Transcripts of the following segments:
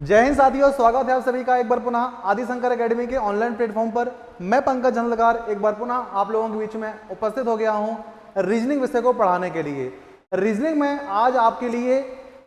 जय हिंद साथियों, स्वागत है आप सभी का एक बार पुनः आदि शंकर एकेडमी के ऑनलाइन प्लेटफॉर्म पर। मैं पंकज झंझलकार एक बार पुनः आप लोगों के बीच में उपस्थित हो गया हूं रीजनिंग विषय को पढ़ाने के लिए। रीजनिंग में आज आपके लिए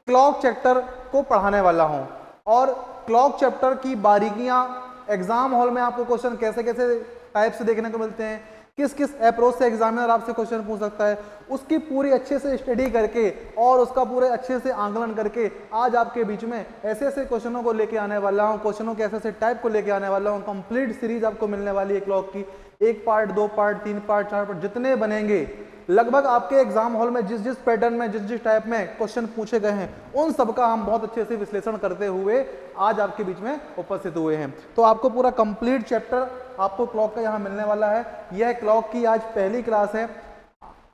क्लॉक चैप्टर को पढ़ाने वाला हूं और क्लॉक चैप्टर की बारीकियां एग्जाम हॉल में आपको क्वेश्चन कैसे कैसे टाइप से देखने को मिलते हैं, किस किस अप्रोच से एग्जामिनर आपसे क्वेश्चन पूछ सकता है, उसकी पूरी अच्छे से स्टडी करके और उसका पूरे अच्छे से आंकलन करके आज आपके बीच में ऐसे ऐसे क्वेश्चनों को लेके आने वाला हूं, क्वेश्चनों के ऐसे ऐसे टाइप को लेके आने वाला हूं। कंप्लीट सीरीज आपको मिलने वाली है क्लॉक की, 1 पार्ट 2 पार्ट 3 पार्ट 4 पार्ट जितने बनेंगे लगभग आपके एग्जाम हॉल में जिस जिस पैटर्न में जिस जिस टाइप में क्वेश्चन पूछे गए हैं उन सब का हम बहुत अच्छे से विश्लेषण करते हुए आज आपके बीच में उपस्थित हुए हैं। तो आपको पूरा कंप्लीट चैप्टर आपको क्लॉक का यहाँ मिलने वाला है। यह क्लॉक की आज पहली क्लास है।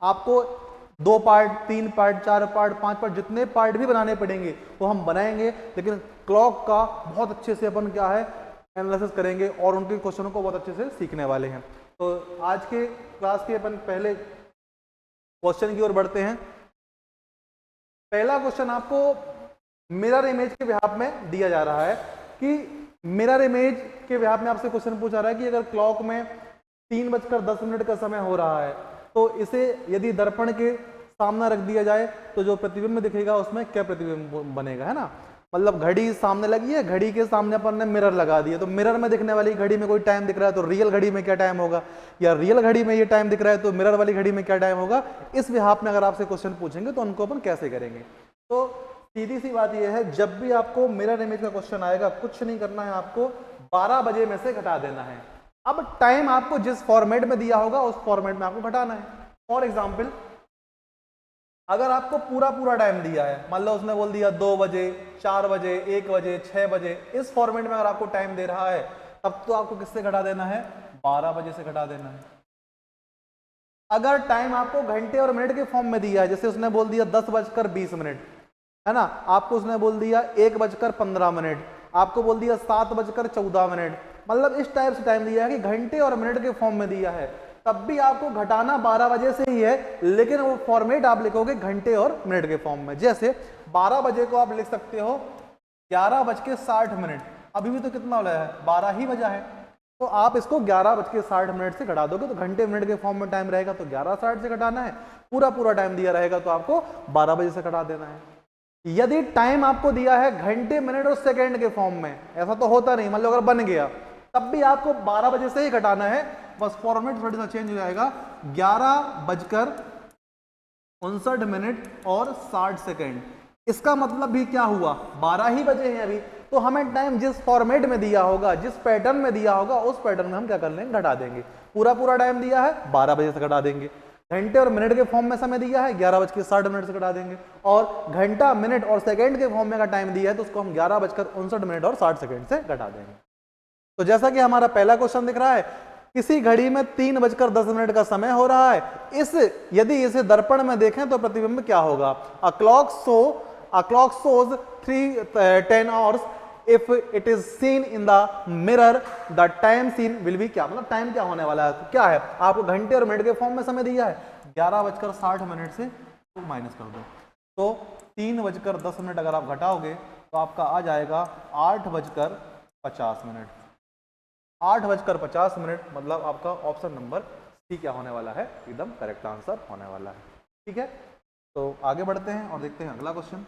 आपको 2 पार्ट 3 पार्ट 4 पार्ट 5 पार्ट जितने पार्ट भी बनाने पड़ेंगे वो हम बनाएंगे, लेकिन क्लॉक का बहुत अच्छे से अपन क्या है एनालिसिस करेंगे और उनके क्वेश्चनों को बहुत अच्छे से सीखने वाले हैं। तो आज के क्लास के अपन पहले क्वेश्चन की ओर बढ़ते हैं। पहला क्वेश्चन आपको मिरर इमेज के बिहाफ में दिया जा रहा है कि मिरर इमेज के बिहाफ में आपसे क्वेश्चन पूछा रहा है कि अगर क्लॉक में 3:10 का समय हो रहा है तो इसे यदि दर्पण के सामने रख दिया जाए तो जो प्रतिबिंब दिखेगा उसमें क्या प्रतिबिंब बनेगा, है ना। मतलब घड़ी सामने लगी है, घड़ी के सामने अपन ने मिरर लगा दिया तो मिरर में दिखने वाली घड़ी में कोई टाइम दिख रहा है तो रियल घड़ी में क्या टाइम होगा, या रियल घड़ी में ये टाइम दिख रहा है तो मिरर वाली घड़ी में क्या टाइम होगा। इस बिहाफ में अगर आपसे क्वेश्चन पूछेंगे तो उनको अपन कैसे करेंगे। तो सीधी सी बात यह है, जब भी आपको मिरर इमेज का क्वेश्चन आएगा कुछ नहीं करना है, आपको 12 बजे में से घटा देना है। अब टाइम आपको जिस फॉर्मेट में दिया होगा उस फॉर्मेट में आपको घटाना है। फॉर एग्जाम्पल अगर आपको पूरा टाइम दिया है, मान लो उसने बोल दिया 2 बजे 4 बजे 1 बजे 6 बजे, इस फॉर्मेट में अगर आपको टाइम दे रहा है तब तो आपको किससे घटा देना है, 12 बजे से घटा देना है। अगर टाइम आपको घंटे और मिनट के फॉर्म में दिया है, जैसे उसने बोल दिया 10:20 है ना, आपको उसने बोल दिया 1:15, आपको बोल दिया 7:14, मतलब इस टाइप से टाइम दिया है कि घंटे और मिनट के फॉर्म में दिया है, तब भी आपको घटाना 12 बजे से ही है, लेकिन वो फॉर्मेट आप लिखोगे घंटे और मिनट के फॉर्म में। जैसे 12 बजे को आप लिख सकते हो 11:60, अभी भी तो कितना हो रहा है, 12 ही बजा है, तो आप इसको 11:60 से घटा दोगे तो घंटे मिनट के फॉर्म में टाइम रहेगा तो 11:60 से घटाना है, पूरा टाइम दिया रहेगा तो आपको 12 बजे से घटा देना है। यदि टाइम आपको दिया है घंटे मिनट और सेकंड के फॉर्म में, ऐसा तो होता नहीं, मतलब अगर बन गया तब भी आपको 12 बजे से ही घटाना है, बस फॉर्मेट थोड़ा सा चेंज हो जाएगा, 11:59 और 60। इसका मतलब भी क्या हुआ, 12 ही बजे हैं अभी, तो हमें टाइम जिस फॉर्मेट में दिया होगा जिस पैटर्न में दिया होगा उस पैटर्न में हम क्या कर लेंगे, घटा देंगे। पूरा टाइम दिया है 12 बजे से घटा देंगे, घंटे और मिनट के फॉर्म में समय दिया है 11:60 से घटा देंगे, और घंटा मिनट और सेकंड के फॉर्म में का टाइम दिया है तो उसको हम 11:59 और 60 से घटा देंगे। तो जैसा कि हमारा पहला क्वेश्चन दिख रहा है, किसी घड़ी में 3:10 का समय हो रहा है, यदि इसे दर्पण में देखें तो प्रतिबिंब क्या होगा। A clock shows 3:10 hours if it is seen in the mirror, the time seen will be क्या, मतलब टाइम क्या होने वाला है, तो क्या है, आपको घंटे और मिनट के फॉर्म में समय दिया है, 11:60 से तो माइनस कर दो, तो 3:10 अगर आप घटाओगे तो आपका आ जाएगा 8:50। 8:50, मतलब आपका ऑप्शन नंबर सी क्या होने वाला है, एकदम करेक्ट आंसर होने वाला है। ठीक है, तो आगे बढ़ते हैं और देखते हैं अगला क्वेश्चन।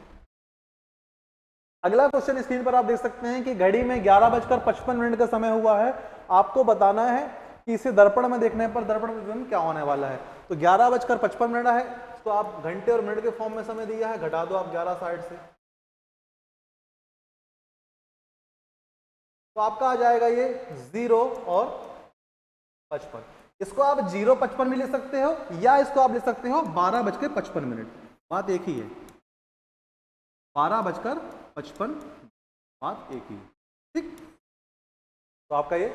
अगला क्वेश्चन स्क्रीन पर आप देख सकते हैं कि घड़ी में 11:55 का समय हुआ है, आपको बताना है कि इसे दर्पण में देखने पर दर्पण प्रतिबिंब क्या होने वाला है। तो 11:55 है, तो आप घंटे और मिनट के फॉर्म में समय दिया है, घटा दो आप 11:60 से, तो आपका आ जाएगा ये 0 और 55। इसको आप 0:55 भी लिख सकते हो या इसको आप लिख सकते हो 12:55, बात एक ही है, 12:55 बात एक ही, ठीक। तो आपका ये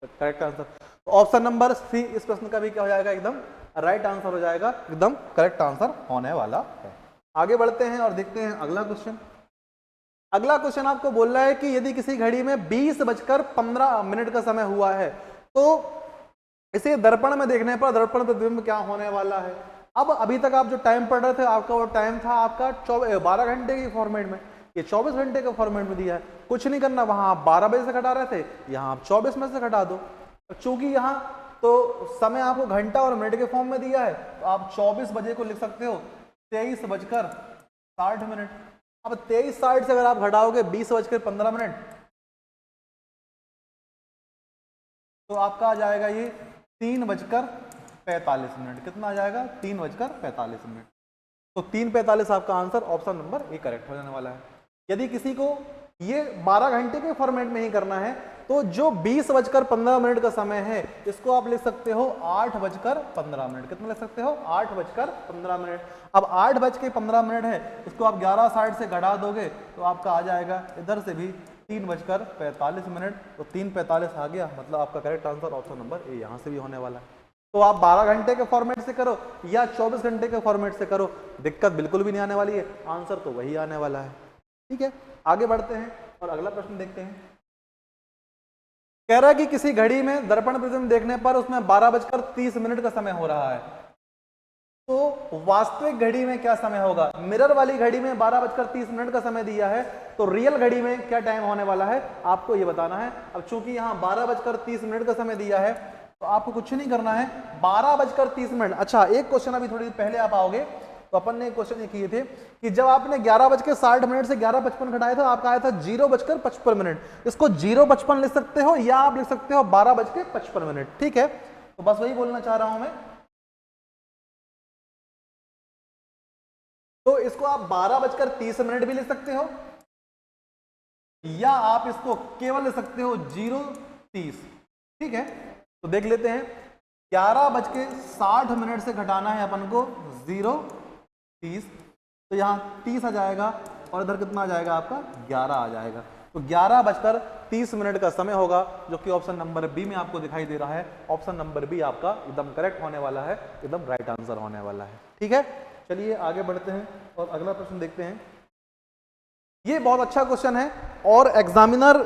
करेक्ट आंसर, तो ऑप्शन नंबर सी इस प्रश्न का भी क्या हो जाएगा, एकदम राइट आंसर हो जाएगा, एकदम करेक्ट आंसर होने वाला है। आगे बढ़ते हैं और देखते हैं अगला क्वेश्चन। अगला क्वेश्चन आपको बोल रहा है कि यदि किसी घड़ी में 20:15 का समय हुआ है तो इसे दर्पण में देखने पर दर्पण प्रतिबिंब क्या होने वाला है। अब अभी तक आप जो टाइम पढ़ रहे थे आपका वो टाइम था आपका 12 घंटे की फॉर्मेट में, ये 24 घंटे के फॉर्मेट में दिया है, कुछ नहीं करना, वहां आप 12 बजे से घटा रहे थे, यहाँ आप 24 में से घटा दो। चूंकि यहाँ तो समय आपको घंटा और मिनट के फॉर्म में दिया है, तो आप 24 बजे को लिख सकते हो 23:60। अब 23:60 से अगर आप घटाओगे 20:15, तो आपका आ जाएगा ये 3:45। कितना आ जाएगा? 3:45। तो 3:45 आपका answer option number A correct हो जाने वाला है। यदि किसी को ये 12 घंटे के फॉर्मेट में ही करना है, तो जो 20:15 का समय है, इसको आप लिख सकते हो 8:15। कितना लिख सकते हो? 8:15। अब 8:15 है, इसको आप 11:60 से घटा दोगे तो आपका आ जाएगा इधर से भी 3:45। तो 3:45 आ गया, मतलब आपका correct answer option number A यहां से भी होने वाला है। तो आप 12 घंटे के फॉर्मेट से करो या 24 घंटे के फॉर्मेट से करो, दिक्कत बिल्कुल भी नहीं आने वाली है, आंसर तो वही आने वाला है। ठीक है, आगे बढ़ते हैं और अगला प्रश्न देखते हैं। कह रहा है कि किसी घड़ी में दर्पण प्रिज्म देखने पर उसमें 12:30 का समय हो रहा है, तो वास्तविक घड़ी में क्या समय होगा? मिरर वाली घड़ी में 12:30 का समय दिया है, तो रियल घड़ी में क्या टाइम होने वाला है आपको ये बताना है। अब चूंकि यहाँ 12:30 का समय दिया है, तो आपको कुछ नहीं करना है, 12:30। अच्छा, एक क्वेश्चन अभी थोड़ी देर पहले आप आओगे तो अपन ने एक क्वेश्चन ये किए थे कि जब आपने 11:60 से 11:55 घटाया था, आपका आया था 0:55। इसको 0:55 लिख सकते हो या आप लिख सकते हो 12:55। ठीक है, तो बस वही बोलना चाह रहा हूं मैं। तो इसको आप 12:30 भी लिख सकते हो या आप इसको केवल लिख सकते हो 0:30। ठीक है, तो देख लेते हैं। 11:60 से घटाना है अपन को 0:30, तो यहाँ 30 आ जाएगा और इधर कितना आ जाएगा आपका? 11 आ जाएगा। तो 11:30 का समय होगा, जो कि ऑप्शन नंबर बी में आपको दिखाई दे रहा है। ऑप्शन नंबर बी आपका एकदम करेक्ट होने वाला है, एकदम राइट आंसर होने वाला है। ठीक है, चलिए आगे बढ़ते हैं और अगला प्रश्न देखते हैं। ये बहुत अच्छा क्वेश्चन है और एग्जामिनर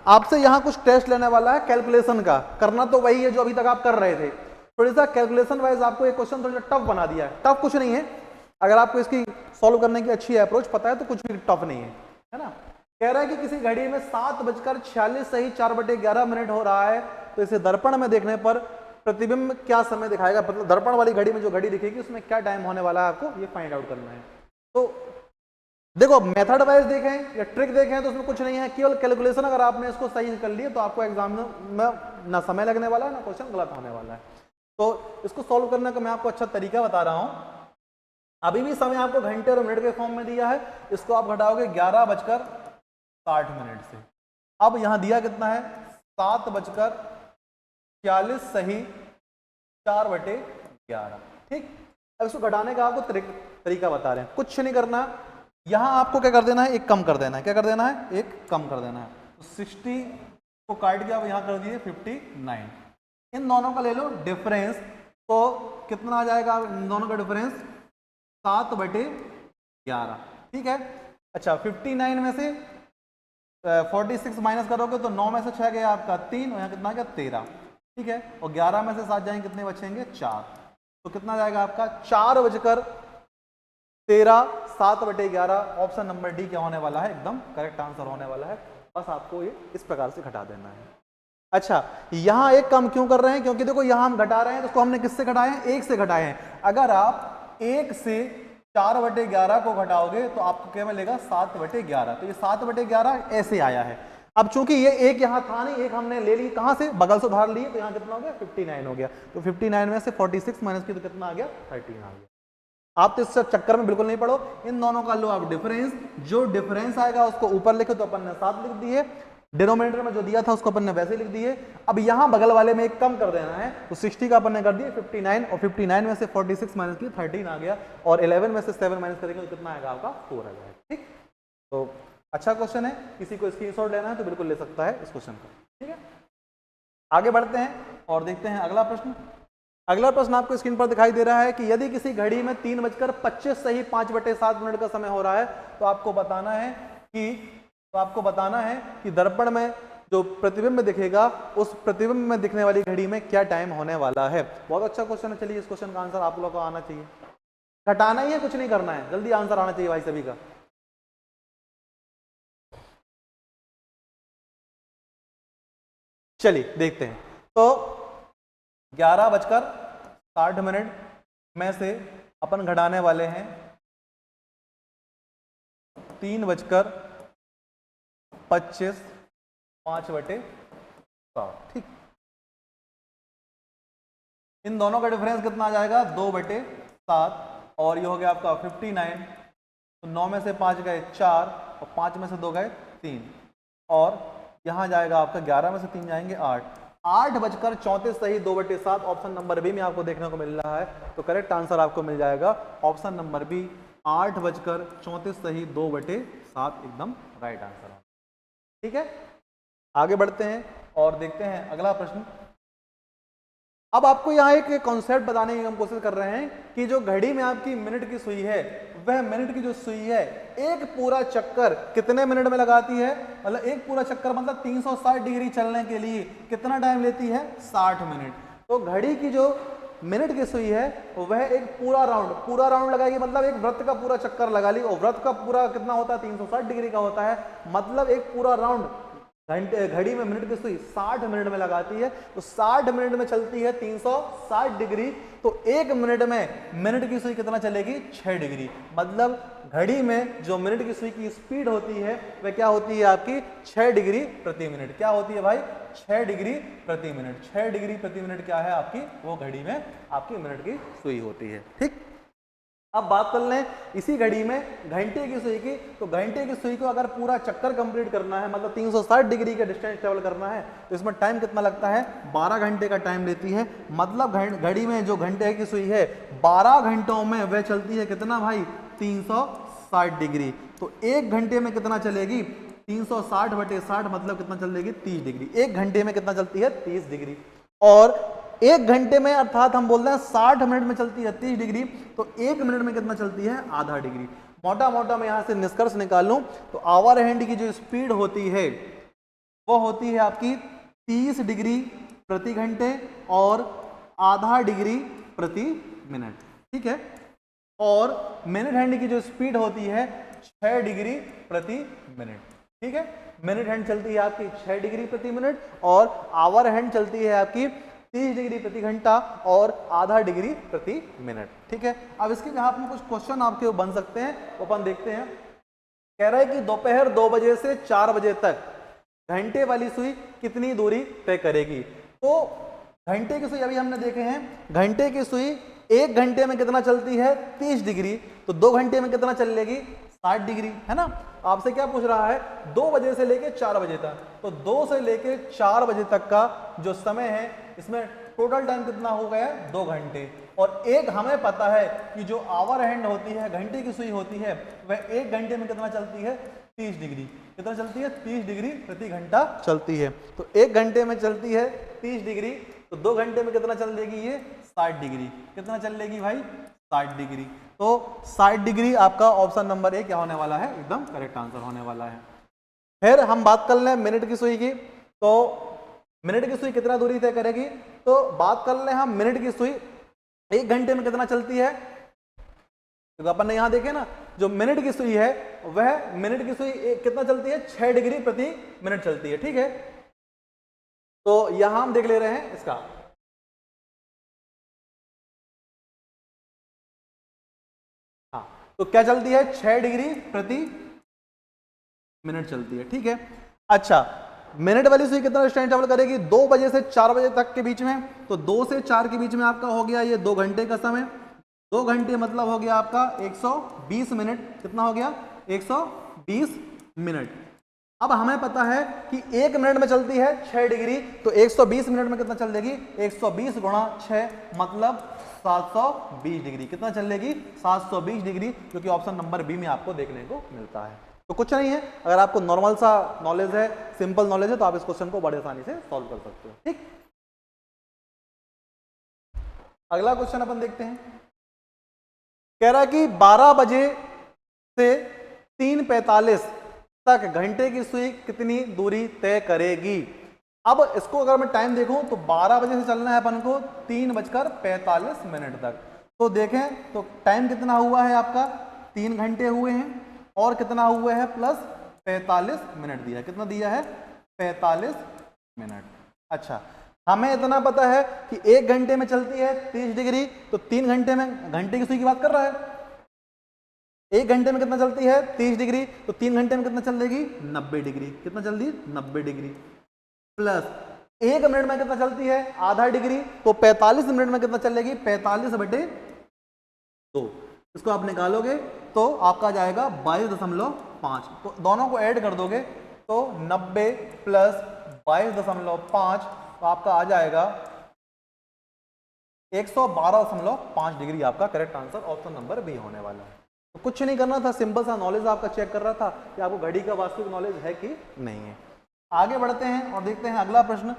आपसे यहाँ कुछ टेस्ट लेने वाला है कैलकुलेशन का। करना तो वही है जो अभी तक आप कर रहे थे, थोड़ी सा कैलकुलेशन वाइज आपको एक क्वेश्चन थोड़ा टफ बना दिया है। टफ कुछ नहीं है, अगर आपको इसकी सॉल्व करने की अच्छी अप्रोच पता है तो कुछ भी टफ नहीं है ना। कह रहा है कि किसी घड़ी में 7:46 सही 4/11 हो रहा है, तो इसे दर्पण में देखने पर प्रतिबिंब क्या समय दिखाएगा? मतलब दर्पण वाली घड़ी में जो घड़ी दिखेगी उसमें क्या टाइम होने वाला है, आपको ये फाइंड आउट करना है। तो देखो, मेथड वाइज देखें या ट्रिक देखें तो उसमें कुछ नहीं है, केवल कैलकुलेशन अगर आपने इसको सही कर लिया तो आपको एग्जाम में ना समय लगने वाला है ना क्वेश्चन गलत होने वाला है। तो इसको सॉल्व करने का मैं आपको अच्छा तरीका बता रहा हूं। अभी भी समय आपको घंटे और मिनट के फॉर्म में दिया है, इसको आप घटाओगे 11:60 से। अब यहां दिया कितना है? 7:46 सही 4/11। ठीक, अब इसको घटाने का आपको तरीका बता रहे हैं। कुछ नहीं करना, यहां आपको क्या कर देना है? एक कम कर देना है। क्या कर देना है? एक कम कर देना है। तो 60 को काट के आप यहां कर दिए 59। इन दोनों का ले लो डिफरेंस, तो कितना आ जाएगा इन दोनों का डिफरेंस? 7/11। ठीक है, अच्छा 59 में से 46 माइनस करोगे तो 9 में से 6 गया आपका 3, और यहाँ कितना गया? 13। ठीक है, और 11 में से 7 जाएंगे, कितने बचेंगे? 4। तो कितना जाएगा आपका? 4:13। 7/11 ऑप्शन नंबर डी क्या होने वाला है? एकदम करेक्ट आंसर होने वाला है। बस आपको ये इस प्रकार से घटा देना है। अच्छा, यहां एक कम क्यों कर रहे हैं? क्योंकि देखो यहां हम घटा रहे हैं तो उसको हमने किससे घटाए हैं? 1 से घटाए हैं। अगर आप 1 से 4/11 को घटाओगे तो आपको क्या मिलेगा? 7/11। तो ये 7/11 ऐसे आया है। अब चूंकि ये एक यहां था नहीं, एक हमने ले ली कहां से? बगल से उधार लिए, तो यहां कितना हो गया? 59 हो गया। तो 59 में से 46 माइनस की तो कितना आ गया? 13 आ गया। आप तो इस चक्कर में बिल्कुल नहीं पड़ो, इन दोनों का लो आप डिफरेंस, जो डिफरेंस आएगा उसको ऊपर लिखो, तो अपन ने 7 लिख दिए, डिनोमिनेटर में जो दिया था उसको अपन ने वैसे लिख दिए। अब यहां बगल वाले में एक कम कर देना है, तो 60 का अपन ने कर दिया 59, और 59 में से 46 माइनस की 13 आ गया, और 11 में से 7 माइनस करेंगे तो कितना आएगा? आपका 4 आ जाएगा। ठीक, तो अच्छा क्वेश्चन है, किसी को स्क्रीनशॉट लेना है तो बिल्कुल ले सकता है इस क्वेश्चन को। ठीक है, आगे बढ़ते हैं और देखते हैं अगला प्रश्न। अगला प्रश्न आपको स्क्रीन पर दिखाई दे रहा है कि यदि किसी घड़ी में 3:25 सही 5/7 का समय हो रहा है, तो आपको बताना है कि दर्पण में जो प्रतिबिंब दिखेगा उस प्रतिबिंब में दिखने वाली घड़ी में क्या टाइम होने वाला है। बहुत अच्छा क्वेश्चन है। चलिए, इस क्वेश्चन का आंसर आप लोगों को आना चाहिए, घटाना ही है, कुछ नहीं करना है, जल्दी आंसर आना चाहिए भाई सभी का। चलिए देखते हैं। तो 11:60 में से अपन घटाने वाले हैं 3:25, 5/7। ठीक, इन दोनों का डिफरेंस कितना आ जाएगा 2/7 और ये हो गया आपका 59। तो 9 में से 5 गए 4 और 5 में से 2 गए 3 और यहाँ जाएगा आपका 11 में से 3 जाएंगे 8। 8:34 सही 2/7 ऑप्शन नंबर बी में आपको देखने को मिल रहा है। तो करेक्ट आंसर आपको मिल जाएगा ऑप्शन नंबर बी 8:34 सही 2/7 एकदम राइट आंसर। ठीक है, आगे बढ़ते हैं और देखते हैं अगला प्रश्न। अब आपको यहाँ एक कॉन्सेप्ट बताने की हम कोशिश कर रहे हैं कि जो घड़ी में आपकी मिनट की सुई है, वह मिनट की जो सुई है एक पूरा चक्कर कितने मिनट में लगाती है। मतलब एक पूरा चक्कर मतलब 360 डिग्री चलने के लिए कितना टाइम लेती है 60 मिनट। तो घड़ी की जो मिनट की सुई है वह एक पूरा राउंड लगाएगी, मतलब एक वृत्त का पूरा चक्कर लगा ली और वृत्त का पूरा कितना होता है 360 डिग्री का होता है। मतलब एक पूरा राउंड घड़ी में मिनट की सुई 60 मिनट में लगाती है। तो 60 मिनट में चलती है 360 डिग्री। तो एक मिनट में मिनट की सुई कितना चलेगी 6 डिग्री। मतलब घड़ी में जो मिनट की सुई की स्पीड होती है वह क्या होती है आपकी 6 डिग्री प्रति मिनट। क्या होती है भाई 6 डिग्री प्रति मिनट। 6 डिग्री प्रति मिनट क्या है आपकी, वो घड़ी में आपकी मिनट की सुई होती है। ठीक, अब बात कर लें इसी घड़ी में घंटे की सुई की। तो घंटे की सुई को अगर पूरा चक्कर कंप्लीट करना है, मतलब 360 डिग्री का डिस्टेंस ट्रेवल करना है, तो इसमें टाइम कितना लगता है 12 घंटे का टाइम लेती है। मतलब घड़ी में जो घंटे की सुई है 12 घंटों में वह चलती है कितना भाई 360 डिग्री। तो एक घंटे में कितना चलेगी 360/60 मतलब कितना चलेगी 30 डिग्री। एक घंटे में कितना चलती है 30 डिग्री। और एक घंटे में अर्थात हम बोल रहे हैं 60 मिनट में चलती है 30 डिग्री। तो एक मिनट में कितना चलती है आधा डिग्री। मोटा मैं यहां से निष्कर्ष निकाल लूं तो आवर हैंड की जो स्पीड होती है वो होती है आपकी 30 डिग्री प्रति घंटे और आधा डिग्री प्रति मिनट। ठीक है, और मिनट हैंड की जो स्पीड होती है 6 डिग्री प्रति मिनट। ठीक है, मिनट हैंड चलती है आपकी 6 डिग्री प्रति मिनट और आवर हैंड चलती है आपकी 30 डिग्री प्रति घंटा और आधा डिग्री प्रति मिनट। ठीक है, अब इसके जहां में कुछ क्वेश्चन आपके बन सकते हैं वो अपन देखते हैं। कह रहा है कि दोपहर 2 बजे से 4 बजे तक घंटे वाली सुई कितनी दूरी तय करेगी। तो घंटे की सुई अभी हमने देखे हैं, घंटे की सुई एक घंटे में कितना चलती है 30 डिग्री। तो 2 घंटे में कितना चलेगी 60 डिग्री, है ना। आपसे क्या पूछ रहा है 2 बजे से लेके 4 बजे तक। तो 2 से लेके 4 बजे तक का जो समय है इसमें टोटल टाइम कितना हो गया 2 घंटे। और एक हमें पता है कि जो आवर हैंड होती है घंटे की सुई होती है वह एक घंटे में कितना चलती है 30 डिग्री। कितना चलती है 30 डिग्री प्रति घंटा चलती है। तो एक घंटे में चलती है 30 डिग्री। तो 2 घंटे में कितना चल देगी ये 60 डिग्री। कितना चल लेगी भाई 60 डिग्री। तो 60 डिग्री आपका ऑप्शन नंबर 1 क्या होने वाला है एकदम करेक्ट आंसर होने वाला है। फिर हम बात कर लें मिनट की सुई की। तो मिनट की सुई कितना दूरी तय करेगी। तो बात कर लें हम मिनट की सुई एक घंटे में कितना चलती है। तो अपन ने यहां देखे ना जो मिनट की सुई है वह मिनट की सुई कितना चलती है 6 डिग्री प्रति मिनट चलती है। ठीक है, तो यहां हम देख ले रहे हैं इसका। हाँ, तो क्या चलती है 6 डिग्री प्रति मिनट चलती है। ठीक है, अच्छा मिनट वाली सुई कितना डिस्टेंस ट्रेवल करेगी 2 बजे से 4 बजे तक के बीच में। तो 2 से 4 के बीच में आपका हो गया ये 2 घंटे का समय। 2 घंटे मतलब हो गया आपका 120 मिनट। कितना हो गया 120 मिनट। अब हमें पता है कि 1 मिनट में चलती है 6 डिग्री। तो 120 मिनट में कितना चल देगी 120 गुणा 6 मतलब 720 डिग्री। कितना चलेगी 720 डिग्री, जो कि ऑप्शन नंबर बी में आपको देखने को मिलता है। तो कुछ नहीं है, अगर आपको नॉर्मल सा नॉलेज है, सिंपल नॉलेज है, तो आप इस क्वेश्चन को बड़े आसानी से सॉल्व कर सकते हो। ठीक, अगला क्वेश्चन अपन देखते हैं। कह रहा है कि 12 बजे से 3:45 तक घंटे की सुई कितनी दूरी तय करेगी। अब इसको अगर मैं टाइम देखूं तो 12 बजे से चलना है अपन को 3:45 तक। तो देखें तो टाइम कितना हुआ है आपका 3 घंटे हुए हैं और कितना हुआ है प्लस 45 मिनट दिया है। कितना दिया है 45 मिनट। अच्छा, हमें इतना पता है कि 1 घंटे में चलती है 30 डिग्री, तो 3 घंटे में, घंटे की सुई की बात कर रहा है, 1 घंटे में कितना चलती है 30 डिग्री, तो 3 घंटे में कितना चलेगी 90 डिग्री, कितना जल्दी 90 डिग्री, प्लस 1 मिनट में कितना चलती है आधा डिग्री, तो 45 मिनट में कितना चलेगी 45/2, इसको आप निकालोगे तो आपका जाएगा 22.5, तो दोनों को ऐड कर दोगे तो 90 प्लस 22.5, तो आपका आ जाएगा 112.5 डिग्री, आपका correct answer option number B होने वाला है। तो कुछ नहीं करना था, सिंपल सा नॉलेज आपका चेक कर रहा था कि आपको घड़ी का वास्तविक नॉलेज है कि नहीं है। आगे बढ़ते हैं और देखते हैं अगला प्रश्न।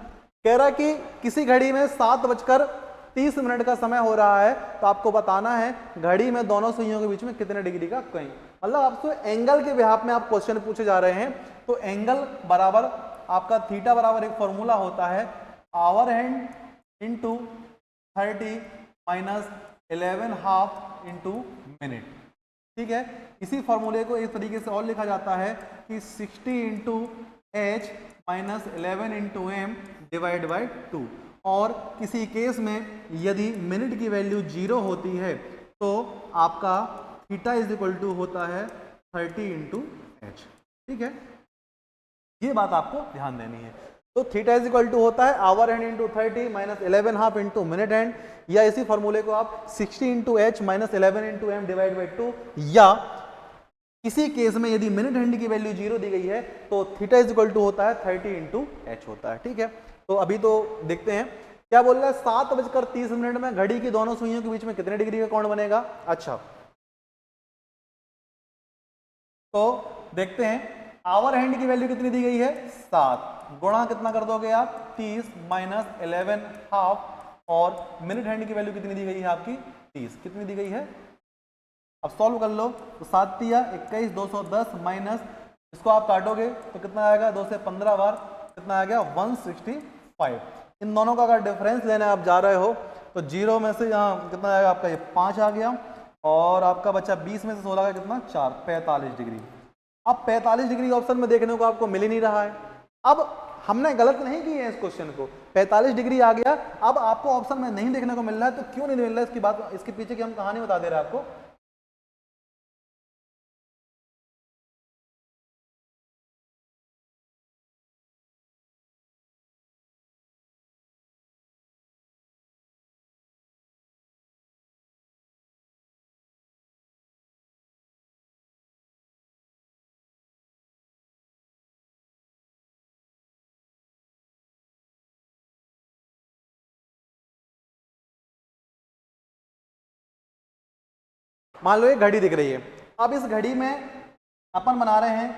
कह रहा है कि किसी घड़ी में 7:30 का समय हो रहा है, तो आपको बताना है घड़ी में दोनों सुइयों के बीच में कितने डिग्री का कोण, मतलब आपसे एंगल के बिहाफ में आप क्वेश्चन पूछे जा रहे हैं। तो एंगल बराबर आपका थीटा बराबर एक फॉर्मूला होता है hour hand into 30 minus 11/2 into minute, ठीक है। इसी फॉर्मूले को इस तरीके से और लिखा जाता है कि 60 into H minus 11 into M divide by 2, और किसी केस में यदि मिनट की वैल्यू 0 होती है तो आपका थीटा इज इक्वल टू होता है 30 इंटू एच, ठीक है। ये बात आपको ध्यान देनी है। तो थीटा इज इक्वल टू होता है hour hand into 30 minus 11/2 into minute hand, या इसी फॉर्मूले को आप 60 into H minus 11 into M divide by 2, या किसी केस में यदि मिनट हैंड की वैल्यू 0 दी गई है तो थीटा इज इक्वल टू होता है 30 इंटू एच होता है, ठीक है। तो अभी तो देखते हैं क्या बोल रहा है, 7:30 में घड़ी की दोनों सुइयों के बीच में कितने डिग्री का कोण बनेगा। अच्छा, तो देखते हैं आवर हैंड की वैल्यू कितनी दी गई है 7, गुणा कितना कर दोगे आप 30 माइनस 11/2, और मिनट हैंड की वैल्यू कितनी दी गई है आपकी 30, कितनी दी गई है, अब सॉल्व कर लो। तो 7 तिया 21, 210 माइनस, इसको आप काटोगे तो कितना आएगा 2 से 15 बार, कितना आ गया 165। इन दोनों का अगर डिफरेंस लेने आप जा रहे हो तो 0 में से यहाँ कितना आएगा आपका, ये 5 आ गया, और आपका बच्चा 20 में से 16 का कितना 4, 45 डिग्री। अब 45 डिग्री ऑप्शन में देखने को आपको मिल ही नहीं रहा है। अब हमने गलत नहीं किए है इस क्वेश्चन को, 45 डिग्री आ गया, अब आपको ऑप्शन में नहीं देखने को मिल रहा है, तो क्यों नहीं मिल रहा है इसकी बात, इसके पीछे की हम कहानी बता दे रहे हैं आपको। मान लो ये घड़ी दिख रही है, अब इस घड़ी में अपन बना रहे हैं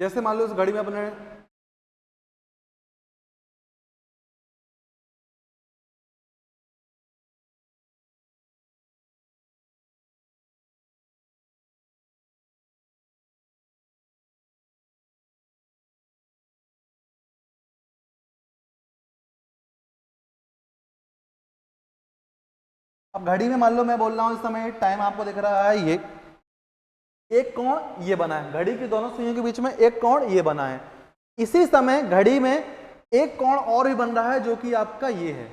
जैसे, मान लो इस घड़ी में अपने अब घड़ी में मान लो मैं बोल रहा हूं इस समय टाइम आपको दिख रहा है, ये एक कोण ये बना है, घड़ी की दोनों सुइयों के बीच में एक कोण ये बना है। इसी समय घड़ी में एक कोण और भी बन रहा है जो कि आपका ये है।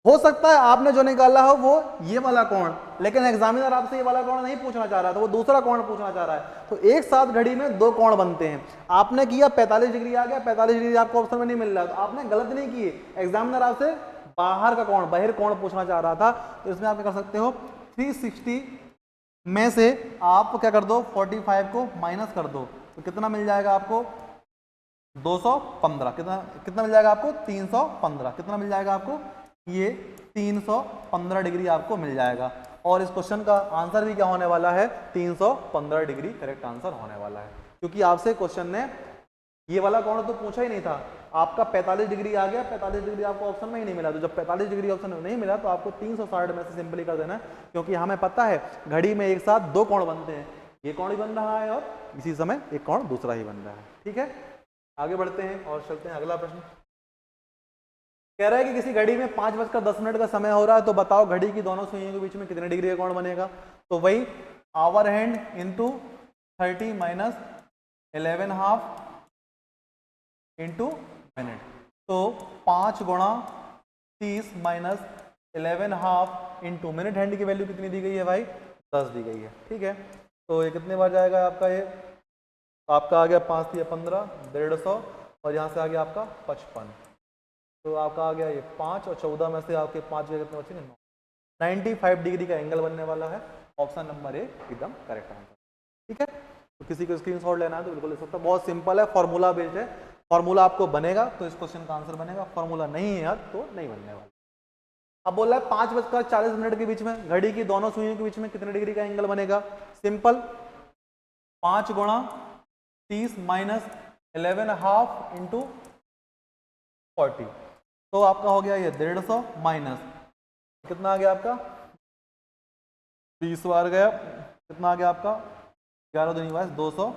हो सकता है आपने जो निकाला हो वो ये वाला कोण, लेकिन एग्जामिनर आपसे ये वाला कोण नहीं पूछना चाह रहा था, वो दूसरा कोण पूछना चाह रहा है। तो एक साथ घड़ी में दो कोण बनते हैं। आपने किया 45 डिग्री आ गया, 45 डिग्री आपको ऑप्शन में नहीं मिल रहा, तो आपने गलत नहीं किए, एग्जामिनर आपसे बाहर का कोण, बाहर कोण पूछना चाह रहा था। तो इसमें आप क्या कर सकते हो, 360 में से आप क्या कर दो 45 को माइनस कर दो, तो कितना मिल जाएगा आपको 215, कितना कितना मिल जाएगा आपको 315, कितना मिल जाएगा आपको ये 315 डिग्री आपको मिल जाएगा। और इस क्वेश्चन का आंसर भी क्या होने वाला है, 315 डिग्री करेक्ट आंसर होने वाला है, क्योंकि आपसे क्वेश्चन ने ये वाला कोण तो पूछा ही नहीं था। आपका 45 डिग्री आ गया, 45 डिग्री आपको ऑप्शन में ही नहीं मिला, तो जब 45 डिग्री ऑप्शन में नहीं मिला तो आपको 360 में से सिंपली कर देना, क्योंकि हमें पता है घड़ी में एक साथ दो कोण बनते हैं, ये कोण ही बन रहा है और इसी समय एक कोण दूसरा ही बन रहा है। ठीक है, आगे बढ़ते हैं और चलते हैं अगला प्रश्न। कह रहा है कि किसी घड़ी में 5:10 का समय हो रहा है, तो बताओ घड़ी की दोनों सुइयों के बीच में कितने डिग्री का कोण बनेगा। तो वही hour hand into 30 minus 11.5 into minute. तो 5 गुणा 30 माइनस 11.5 इंटू मिनट हैंड की वैल्यू कितनी दी गई है भाई, 10 दी गई है। ठीक है, तो ये कितने बार जाएगा आपका, ये तो आपका आ गया 5 या 15, 150, और यहाँ से आ गया आपका 55। तो आपका आ गया ये 5 और 14 में से आपके 5 जगह कितने बचे, 95 डिग्री का एंगल बनने वाला है। ऑप्शन नंबर ए एकदम करेक्ट आंसर। ठीक है, तो किसी को स्क्रीनशॉट लेना है तो बिल्कुल ले सकता है, बहुत सिंपल है, फॉर्मूला बेस्ड है। फॉर्मूला आपको बनेगा तो इस क्वेश्चन का आंसर बनेगा, फॉर्मूला नहीं है यार तो नहीं बनने वाला। अब बोल रहा है 5:40 के बीच में घड़ी की दोनों सुइयों के बीच में कितने डिग्री का एंगल बनेगा। सिंपल, 5 गुणा 30 माइनस 11.5 इंटू 40, तो आपका हो गया ये 150 माइनस कितना आ गया आपका 20 बार गया, कितना आ गया आपका 11 दूनी 200।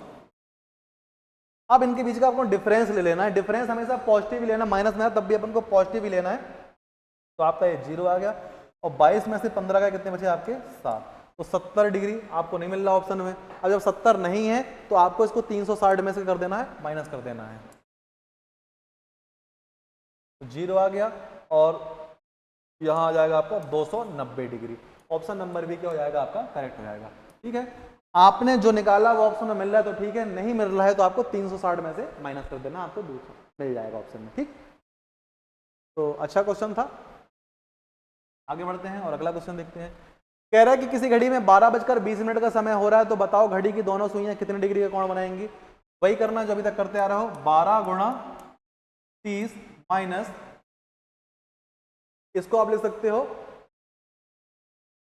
अब इनके बीच का आपको डिफरेंस ले लेना है, डिफरेंस हमेशा पॉजिटिव ही लेना, माइनस में तब भी अपन को पॉजिटिव ही लेना है। तो आपका ये 0 आ गया, और 22 में से 15 का कितने बचे आपके 7, तो 70 डिग्री आपको नहीं मिल रहा ऑप्शन में। अब जब 70 नहीं है तो आपको इसको 360 में से कर देना है, माइनस कर देना है, तो 0 आ गया, और यहाँ आ जाएगा आपका 290 डिग्री। ऑप्शन नंबर बी क्या हो जाएगा आपका, करेक्ट हो जाएगा। ठीक है, आपने जो निकाला वो ऑप्शन में मिल रहा है तो ठीक है, नहीं मिल रहा है तो आपको 360 में से माइनस कर देना, आपको 200 मिल जाएगा ऑप्शन में। ठीक, तो अच्छा क्वेश्चन था। आगे बढ़ते हैं और अगला क्वेश्चन देखते हैं। कह रहा है कि किसी घड़ी में 12:20 का समय हो रहा है, तो बताओ घड़ी की दोनों सुइयां कितने डिग्री का कोण बनाएंगी। वही करना जो अभी तक करते आ रहे हो, 12 गुणा 30 माइनस, इसको आप लिख सकते हो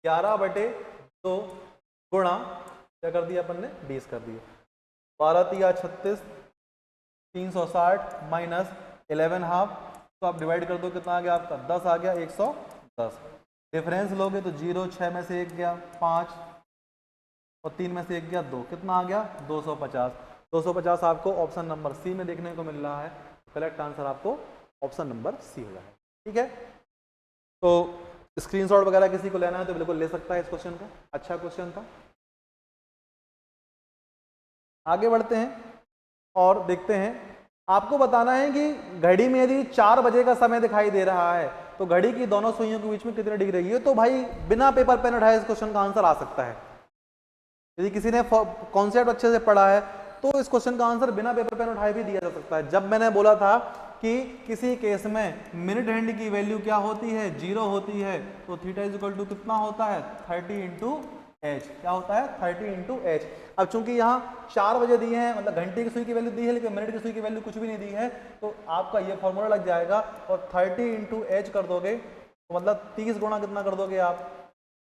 11/2 गुणा, क्या कर दिया अपन ने 20 कर दिया, 12 तिया 36, 360 माइनस 11.5, तो आप डिवाइड कर दो, कितना आ गया आपका 10 आ गया, 110। डिफरेंस लोगे तो 0, 6 में से 1 गया 5, और 3 में से 1 गया 2, कितना आ गया 250। 250 आपको ऑप्शन नंबर सी में देखने को मिल रहा है, करेक्ट आंसर आपको ऑप्शन नंबर सी हो जाएगा। ठीक है, तो स्क्रीनशॉट वगैरह किसी को लेना है तो बिल्कुल ले सकता है इस क्वेश्चन का, अच्छा क्वेश्चन था। आगे बढ़ते हैं और देखते हैं, आपको बताना है कि घड़ी में यदि 4 बजे का समय दिखाई दे रहा है तो घड़ी की दोनों सुइयों के बीच में कितनी डिग्री रहेगी। तो भाई बिना पेपर पेन उठाए इस क्वेश्चन का आंसर आ सकता है। यदि किसी ने कॉन्सेप्ट अच्छे से पढ़ा है तो इस क्वेश्चन का आंसर बिना पेपर पेन उठाए भी दिया जा सकता है। जब मैंने बोला था कि किसी केस में मिनट हैंड की वैल्यू क्या होती है, 0 होती है, तो थीटा इज इक्वल टू कितना होता है 30 इंटू एच, क्या होता है 30 इंटू एच। अब चूंकि यहाँ 4 बजे दिए हैं, मतलब घंटे की सुई की वैल्यू दी है लेकिन मिनट की सुई की वैल्यू कुछ भी नहीं दी है, तो आपका ये फॉर्मूला लग जाएगा, और 30 इंटू एच कर दोगे तो मतलब 30 गुणा कितना कर दोगे आप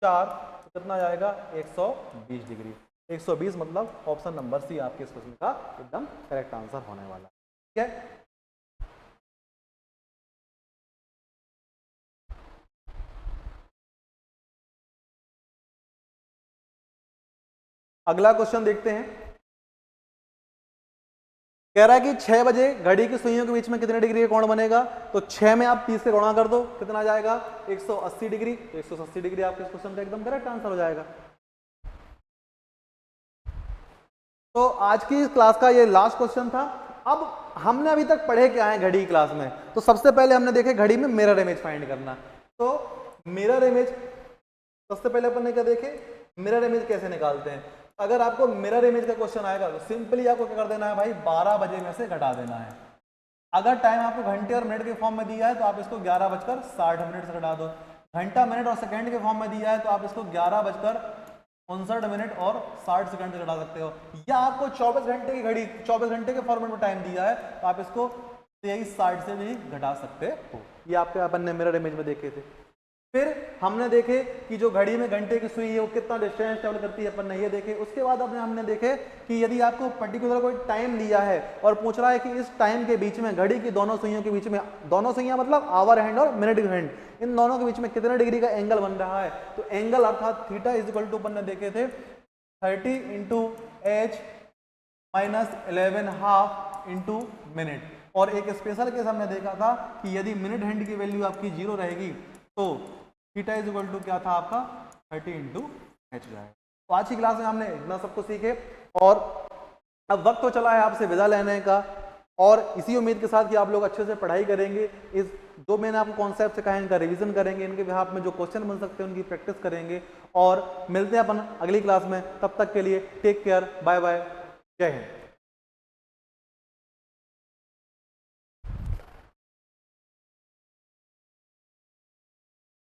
4, तो कितना जाएगा 120 डिग्री। 120 मतलब ऑप्शन नंबर सी आपके इस क्वेश्चन का एकदम करेक्ट आंसर होने वाला। ठीक है, अगला क्वेश्चन देखते हैं। कह रहा है कि 6 बजे घड़ी की सुइयों के बीच में कितने डिग्री का कोण बनेगा। तो 6 में आप 30 से गुणा कर दो, कितना जाएगा 180 डिग्री। तो 180 डिग्री आपके इस क्वेश्चन का एकदम करेक्ट आंसर हो जाएगा। तो आज की क्लास का ये लास्ट क्वेश्चन था। अब हमने अभी तक पढ़े क्या है घड़ी की क्लास में, तो सबसे पहले हमने देखे घड़ी में मिरर इमेज फाइंड करना। तो मिरर इमेज सबसे पहले अपन ने क्या देखे, मिरर इमेज कैसे निकालते हैं। अगर आपको मिरर इमेज का क्वेश्चन आएगा तो सिंपली आपको क्या कर देना है भाई, 12 बजे में से घटा देना है। अगर टाइम आपको घंटे और मिनट के फॉर्म में दिया है तो आप इसको 11:60 से घटा दो। घंटा मिनट और सेकंड के फॉर्म में दिया है तो आप इसको 11:59 मिनट और 60 सेकंड से घटा सकते हो। या आपको 24 घंटे की घड़ी 24 घंटे के फॉर्मेट में टाइम दिया है तो आप इसको 23:60 से भी घटा सकते हो। ये आपके अपन ने मिरर इमेज में देखे थे। फिर हमने देखे कि जो घड़ी में घंटे की सुई है वो कितना डिस्टेंस ट्रेवल करती है, अपन ने ये देखे। उसके बाद हमने देखे कि यदि आपको पर्टिकुलर कोई टाइम दिया है और पूछ रहा है कि इस टाइम के बीच में घड़ी की दोनों सुइयों के बीच में, दोनों सुइयां मतलब आवर हैंड और मिनट हैंड, इन दोनों के बीच में कितने डिग्री का एंगल बन रहा है। तो एंगल अर्थात थीटा इज इक्वल टू अपन ने देखे थे 30 into H minus 11.5 into minute. और एक स्पेशल केस हमने देखा था कि यदि मिनट हैंड की वैल्यू आपकी 0 रहेगी तो थीटा इज इक्वल टू क्या था आपका 30 इंटू एच जाएगा। तो आज की क्लास में हमने इतना सब कुछ सीखे और अब वक्त तो चला है आपसे विदा लेने का, और इसी उम्मीद के साथ कि आप लोग अच्छे से पढ़ाई करेंगे, इस जो मैंने आपको कॉन्सेप्ट सिखाया इनका रिवीजन करेंगे, इनके बिहाफ में जो क्वेश्चन बन सकते हैं उनकी प्रैक्टिस करेंगे, और मिलते हैं अपन अगली क्लास में। तब तक के लिए टेक केयर, बाय बाय, जय हिंद।